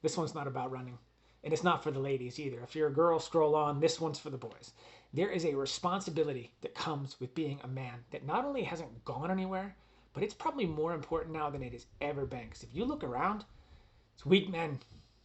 This one's not about running. And it's not for the ladies either. If you're a girl, scroll on. This one's for the boys. There is a responsibility that comes with being a man that not only hasn't gone anywhere, but it's probably more important now than it has ever been. Because if you look around, it's weak men,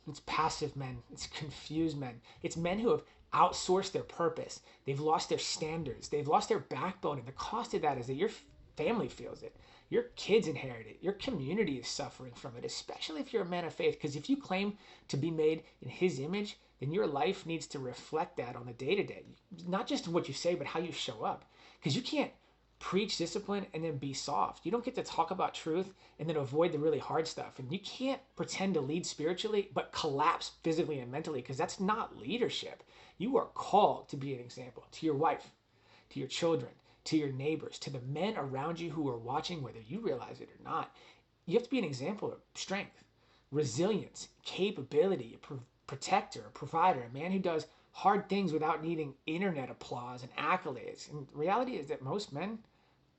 it's passive men, it's confused men, it's men who have outsourced their purpose. They've lost their standards, they've lost their backbone. And the cost of that is that your family feels it. Your kids inherit it. Your community is suffering from it, especially if you're a man of faith. Because if you claim to be made in his image, then your life needs to reflect that on the day to day. Not just what you say, but how you show up. Because you can't preach discipline and then be soft. You don't get to talk about truth and then avoid the really hard stuff. And you can't pretend to lead spiritually but collapse physically and mentally, because that's not leadership. You are called to be an example to your wife, to your children, to your neighbors, to the men around you who are watching, whether you realize it or not. You have to be an example of strength, resilience, capability, a protector, a provider, a man who does hard things without needing internet applause and accolades. And the reality is that most men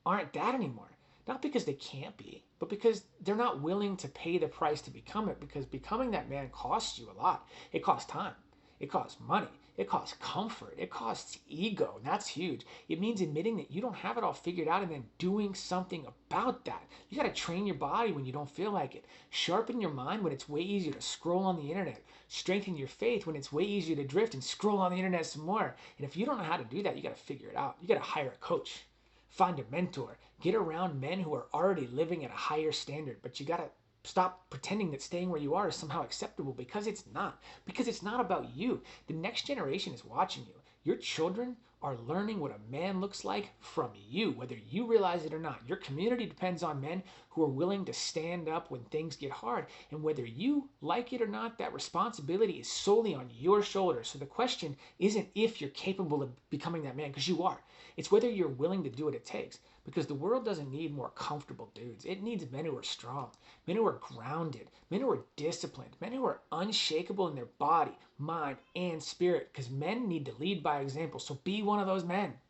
aren't that anymore. Not because they can't be, but because they're not willing to pay the price to become it, because becoming that man costs you a lot. It costs time. It costs money. It costs comfort. It costs ego. And that's huge. It means admitting that you don't have it all figured out and then doing something about that. You got to train your body when you don't feel like it. Sharpen your mind when it's way easier to scroll on the internet. Strengthen your faith when it's way easier to drift and scroll on the internet some more. And if you don't know how to do that, you got to figure it out. You got to hire a coach. Find a mentor. Get around men who are already living at a higher standard. But you got to stop pretending that staying where you are is somehow acceptable, because it's not. Because it's not about you. The next generation is watching you. Your children are learning what a man looks like from you, whether you realize it or not. Your community depends on men who are willing to stand up when things get hard. And whether you like it or not, that responsibility is solely on your shoulders. So the question isn't if you're capable of becoming that man, because you are. It's whether you're willing to do what it takes. Because the world doesn't need more comfortable dudes. It needs men who are strong, men who are grounded, men who are disciplined, men who are unshakable in their body, mind, and spirit. Because men need to lead by example. So be one of those men.